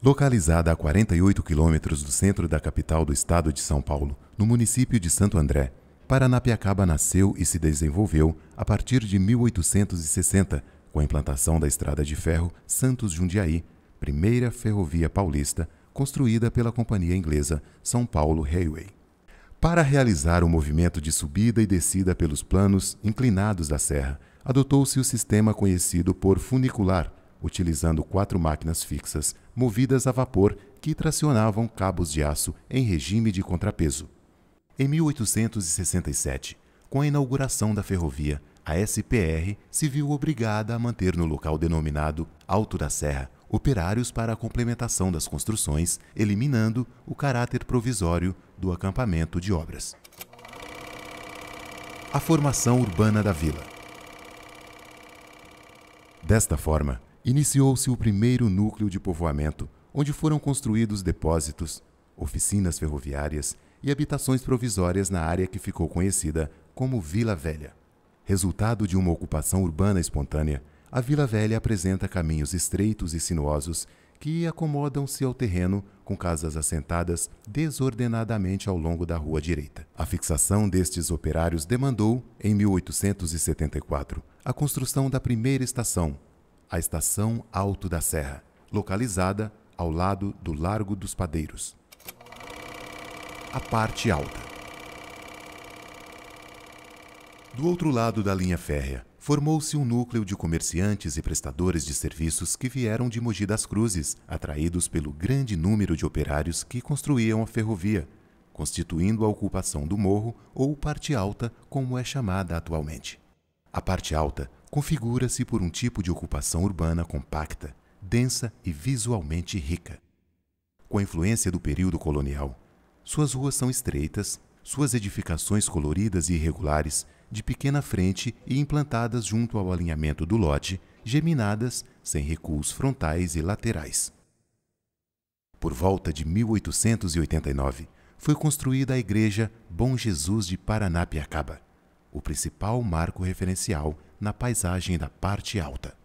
Localizada a 48 quilômetros do centro da capital do estado de São Paulo, no município de Santo André, Paranapiacaba nasceu e se desenvolveu a partir de 1860, com a implantação da estrada de ferro Santos-Jundiaí, primeira ferrovia paulista construída pela companhia inglesa São Paulo Railway. Para realizar o movimento de subida e descida pelos planos inclinados da serra, adotou-se o sistema conhecido por funicular, utilizando 4 máquinas fixas movidas a vapor que tracionavam cabos de aço em regime de contrapeso. Em 1867, com a inauguração da ferrovia, a SPR se viu obrigada a manter no local denominado Alto da Serra operários para a complementação das construções, eliminando o caráter provisório do acampamento de obras. A formação urbana da vila. Desta forma, iniciou-se o primeiro núcleo de povoamento, onde foram construídos depósitos, oficinas ferroviárias e habitações provisórias na área que ficou conhecida como Vila Velha. Resultado de uma ocupação urbana espontânea, a Vila Velha apresenta caminhos estreitos e sinuosos que acomodam-se ao terreno com casas assentadas desordenadamente ao longo da rua direita. A fixação destes operários demandou, em 1874, a construção da primeira estação, a Estação Alto da Serra, localizada ao lado do Largo dos Padeiros. A parte alta. Do outro lado da linha férrea, formou-se um núcleo de comerciantes e prestadores de serviços que vieram de Mogi das Cruzes, atraídos pelo grande número de operários que construíam a ferrovia, constituindo a ocupação do morro ou parte alta, como é chamada atualmente. A parte alta configura-se por um tipo de ocupação urbana compacta, densa e visualmente rica. Com a influência do período colonial, suas ruas são estreitas, suas edificações coloridas e irregulares, de pequena frente e implantadas junto ao alinhamento do lote, geminadas, sem recuos frontais e laterais. Por volta de 1889, foi construída a Igreja Bom Jesus de Paranapiacaba, o principal marco referencial na paisagem da parte alta.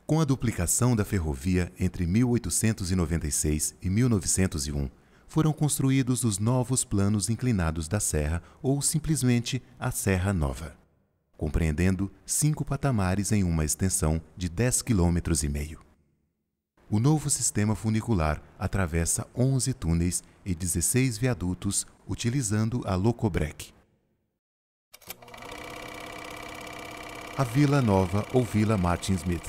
Com a duplicação da ferrovia entre 1896 e 1901, foram construídos os novos planos inclinados da serra ou simplesmente a Serra Nova, compreendendo 5 patamares em uma extensão de 10,5 km. O novo sistema funicular atravessa 11 túneis e 16 viadutos utilizando a Locobrec. A Vila Nova ou Vila Martin Smith.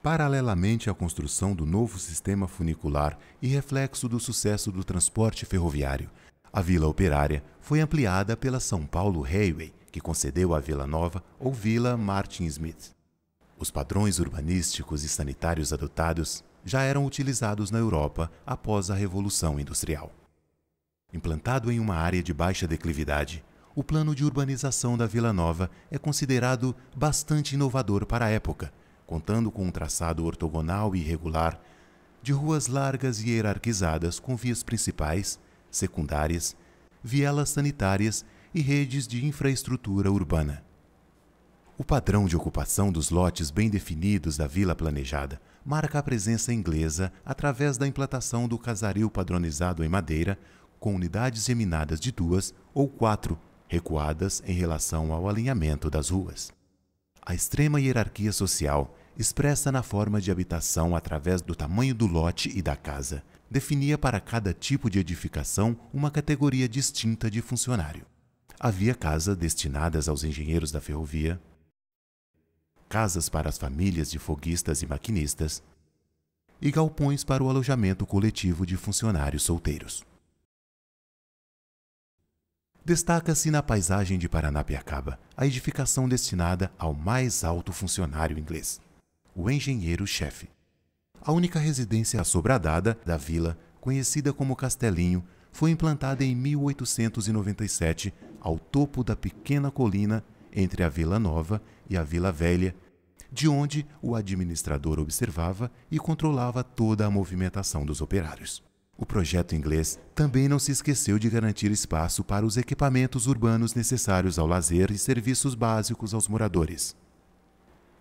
Paralelamente à construção do novo sistema funicular e reflexo do sucesso do transporte ferroviário, a Vila Operária foi ampliada pela São Paulo Railway, que concedeu a Vila Nova ou Vila Martin Smith. Os padrões urbanísticos e sanitários adotados já eram utilizados na Europa após a Revolução Industrial. Implantado em uma área de baixa declividade, o plano de urbanização da Vila Nova é considerado bastante inovador para a época, contando com um traçado ortogonal e irregular, de ruas largas e hierarquizadas com vias principais, secundárias, vielas sanitárias e redes de infraestrutura urbana. O padrão de ocupação dos lotes bem definidos da vila planejada marca a presença inglesa através da implantação do casaril padronizado em madeira, com unidades geminadas de 2 ou 4, recuadas em relação ao alinhamento das ruas. A extrema hierarquia social, expressa na forma de habitação através do tamanho do lote e da casa, definia para cada tipo de edificação uma categoria distinta de funcionário. Havia casas destinadas aos engenheiros da ferrovia, casas para as famílias de foguistas e maquinistas e galpões para o alojamento coletivo de funcionários solteiros. Destaca-se na paisagem de Paranapiacaba a edificação destinada ao mais alto funcionário inglês, o engenheiro-chefe. A única residência assobradada da vila, conhecida como Castelinho, foi implantada em 1897 ao topo da pequena colina entre a Vila Nova e a Vila Velha, de onde o administrador observava e controlava toda a movimentação dos operários. O projeto inglês também não se esqueceu de garantir espaço para os equipamentos urbanos necessários ao lazer e serviços básicos aos moradores.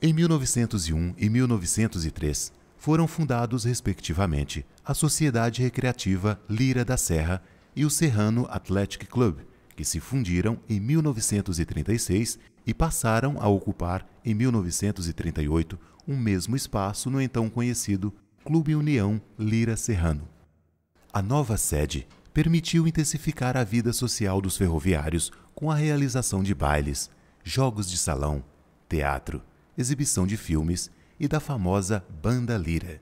Em 1901 e 1903, foram fundados, respectivamente, a Sociedade Recreativa Lira da Serra e o Serrano Athletic Club, que se fundiram em 1936 e passaram a ocupar, em 1938, um mesmo espaço no então conhecido Clube União Lira Serrano. A nova sede permitiu intensificar a vida social dos ferroviários com a realização de bailes, jogos de salão, teatro, exibição de filmes e da famosa Banda Lira.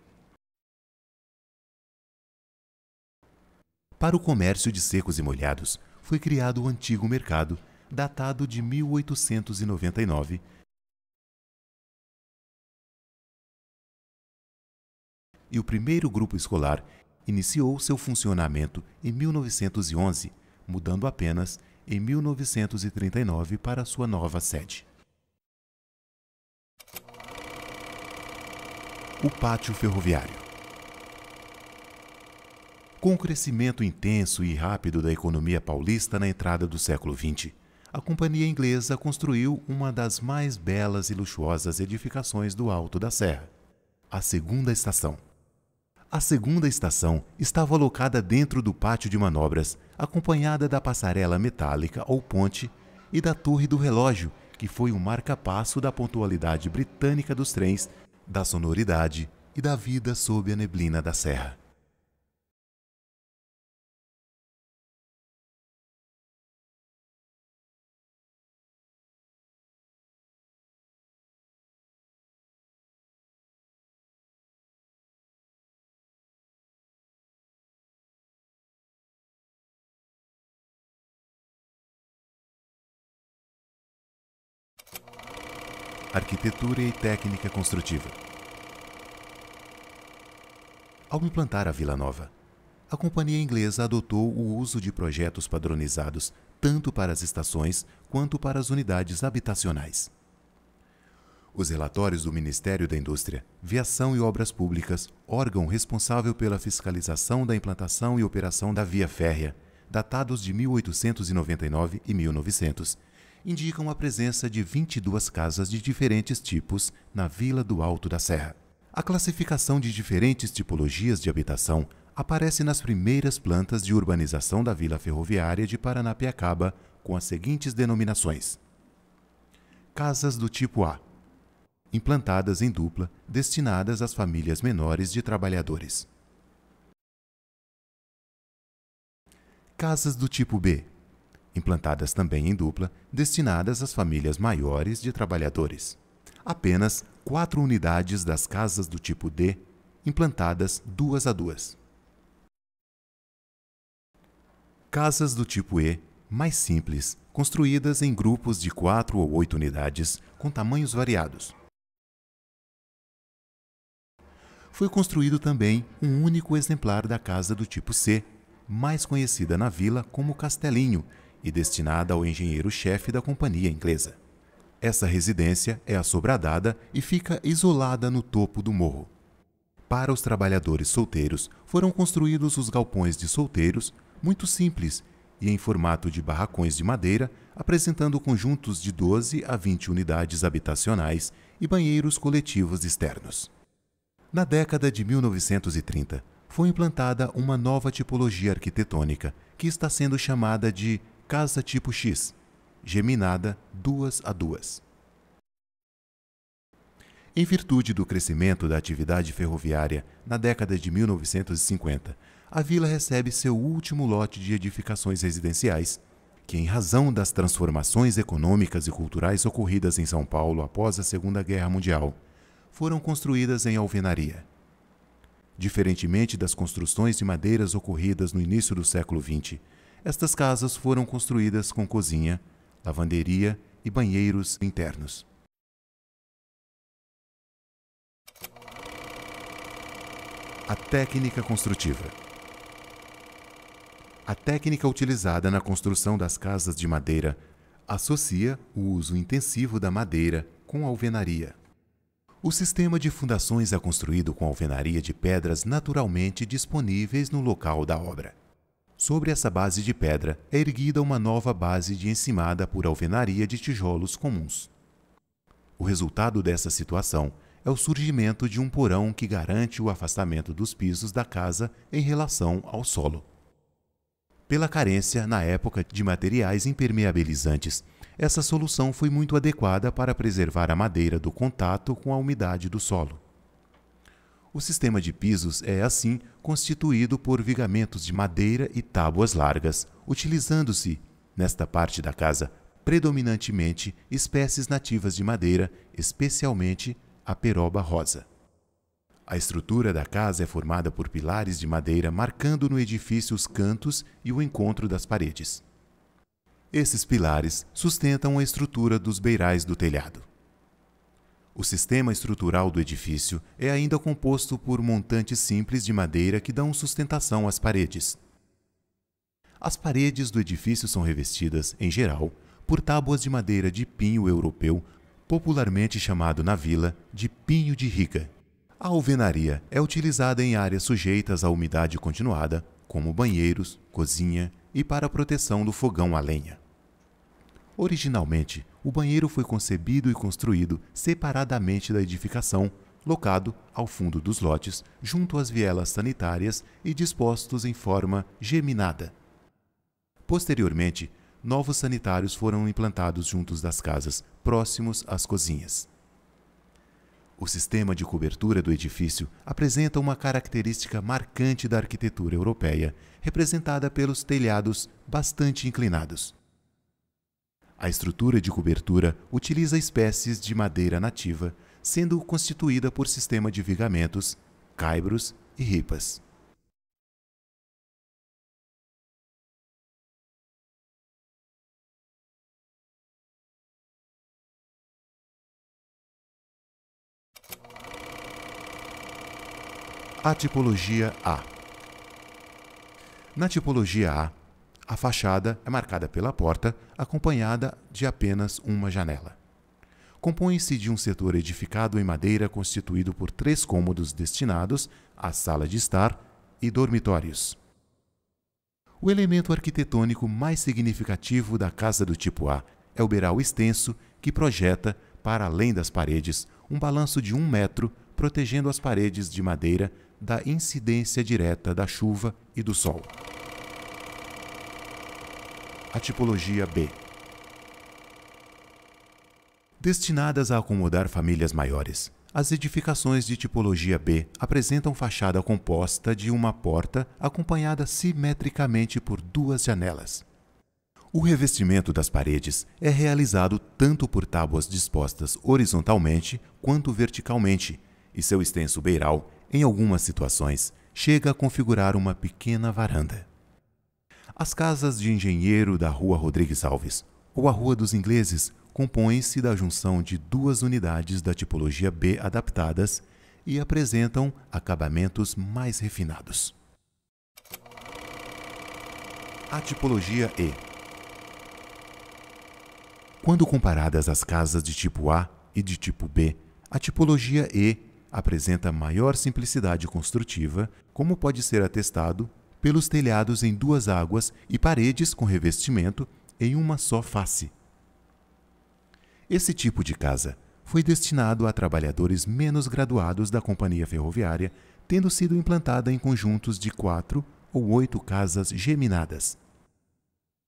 Para o comércio de secos e molhados, foi criado o antigo mercado, datado de 1899, e o primeiro grupo escolar iniciou seu funcionamento em 1911, mudando apenas em 1939 para sua nova sede. O pátio ferroviário. Com o crescimento intenso e rápido da economia paulista na entrada do século XX, a Companhia Inglesa construiu uma das mais belas e luxuosas edificações do Alto da Serra, a Segunda Estação. A Segunda Estação estava alocada dentro do pátio de manobras, acompanhada da passarela metálica ou ponte e da Torre do Relógio, que foi um marca-passo da pontualidade britânica dos trens, da sonoridade e da vida sob a neblina da serra. Arquitetura e técnica construtiva. Ao implantar a Vila Nova, a Companhia Inglesa adotou o uso de projetos padronizados tanto para as estações quanto para as unidades habitacionais. Os relatórios do Ministério da Indústria, Viação e Obras Públicas, órgão responsável pela fiscalização da implantação e operação da via férrea, datados de 1899 e 1900, indicam a presença de 22 casas de diferentes tipos na Vila do Alto da Serra. A classificação de diferentes tipologias de habitação aparece nas primeiras plantas de urbanização da Vila Ferroviária de Paranapiacaba, com as seguintes denominações: casas do tipo A, implantadas em dupla, destinadas às famílias menores de trabalhadores. Casas do tipo B, implantadas também em dupla, destinadas às famílias maiores de trabalhadores. Apenas 4 unidades das casas do tipo D, implantadas 2 a 2. Casas do tipo E, mais simples, construídas em grupos de 4 ou 8 unidades, com tamanhos variados. Foi construído também um único exemplar da casa do tipo C, mais conhecida na vila como Castelinho, e destinada ao engenheiro-chefe da Companhia Inglesa. Essa residência é assobradada e fica isolada no topo do morro. Para os trabalhadores solteiros, foram construídos os galpões de solteiros, muito simples e em formato de barracões de madeira, apresentando conjuntos de 12 a 20 unidades habitacionais e banheiros coletivos externos. Na década de 1930, foi implantada uma nova tipologia arquitetônica, que está sendo chamada de Casa Tipo X, geminada 2 a 2. Em virtude do crescimento da atividade ferroviária na década de 1950, a vila recebe seu último lote de edificações residenciais, que, em razão das transformações econômicas e culturais ocorridas em São Paulo após a Segunda Guerra Mundial, foram construídas em alvenaria. Diferentemente das construções de madeiras ocorridas no início do século XX, estas casas foram construídas com cozinha, lavanderia e banheiros internos. A técnica construtiva. A técnica utilizada na construção das casas de madeira associa o uso intensivo da madeira com a alvenaria. O sistema de fundações é construído com alvenaria de pedras naturalmente disponíveis no local da obra. Sobre essa base de pedra é erguida uma nova base de encimada por alvenaria de tijolos comuns. O resultado dessa situação é o surgimento de um porão que garante o afastamento dos pisos da casa em relação ao solo. Pela carência, na época, de materiais impermeabilizantes, essa solução foi muito adequada para preservar a madeira do contato com a umidade do solo. O sistema de pisos é, assim, constituído por vigamentos de madeira e tábuas largas, utilizando-se, nesta parte da casa, predominantemente espécies nativas de madeira, especialmente a peroba rosa. A estrutura da casa é formada por pilares de madeira marcando no edifício os cantos e o encontro das paredes. Esses pilares sustentam a estrutura dos beirais do telhado. O sistema estrutural do edifício é ainda composto por montantes simples de madeira que dão sustentação às paredes. As paredes do edifício são revestidas, em geral, por tábuas de madeira de pinho europeu, popularmente chamado na vila de pinho de riga. A alvenaria é utilizada em áreas sujeitas à umidade continuada, como banheiros, cozinha e para a proteção do fogão a lenha. Originalmente, o banheiro foi concebido e construído separadamente da edificação, locado ao fundo dos lotes, junto às vielas sanitárias e dispostos em forma geminada. Posteriormente, novos sanitários foram implantados juntos das casas, próximos às cozinhas. O sistema de cobertura do edifício apresenta uma característica marcante da arquitetura europeia, representada pelos telhados bastante inclinados. A estrutura de cobertura utiliza espécies de madeira nativa, sendo constituída por sistema de vigamentos, caibros e ripas. A tipologia A. Na tipologia A fachada é marcada pela porta, acompanhada de apenas uma janela. Compõe-se de um setor edificado em madeira constituído por 3 cômodos destinados à sala de estar e dormitórios. O elemento arquitetônico mais significativo da casa do tipo A é o beiral extenso que projeta, para além das paredes, um balanço de 1 metro, protegendo as paredes de madeira da incidência direta da chuva e do sol. A tipologia B. Destinadas a acomodar famílias maiores, as edificações de tipologia B apresentam fachada composta de uma porta acompanhada simetricamente por 2 janelas. O revestimento das paredes é realizado tanto por tábuas dispostas horizontalmente quanto verticalmente, e seu extenso beiral, em algumas situações, chega a configurar uma pequena varanda. As casas de engenheiro da Rua Rodrigues Alves, ou a Rua dos Ingleses, compõem-se da junção de 2 unidades da tipologia B adaptadas e apresentam acabamentos mais refinados. A tipologia E. Quando comparadas às casas de tipo A e de tipo B, a tipologia E apresenta maior simplicidade construtiva, como pode ser atestado pelos telhados em 2 águas e paredes com revestimento em uma só face. Esse tipo de casa foi destinado a trabalhadores menos graduados da companhia ferroviária, tendo sido implantada em conjuntos de 4 ou 8 casas geminadas.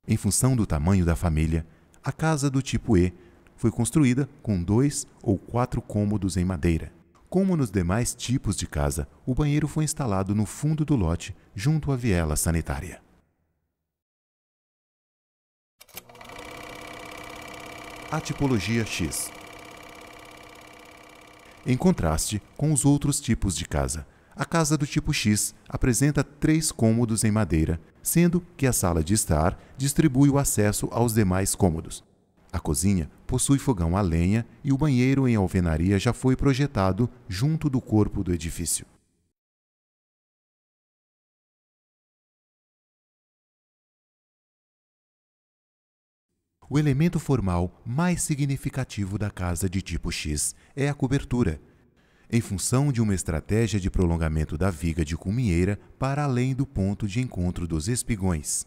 Em função do tamanho da família, a casa do tipo E foi construída com 2 ou 4 cômodos em madeira. Como nos demais tipos de casa, o banheiro foi instalado no fundo do lote, junto à viela sanitária. A tipologia X. Em contraste com os outros tipos de casa, a casa do tipo X apresenta 3 cômodos em madeira, sendo que a sala de estar distribui o acesso aos demais cômodos. A cozinha possui fogão a lenha e o banheiro em alvenaria já foi projetado junto do corpo do edifício. O elemento formal mais significativo da casa de tipo X é a cobertura, em função de uma estratégia de prolongamento da viga de cuminheira para além do ponto de encontro dos espigões.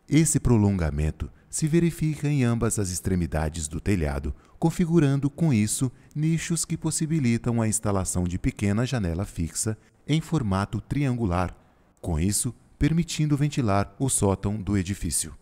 Esse prolongamento se verifica em ambas as extremidades do telhado, configurando com isso nichos que possibilitam a instalação de pequena janela fixa em formato triangular, com isso permitindo ventilar o sótão do edifício.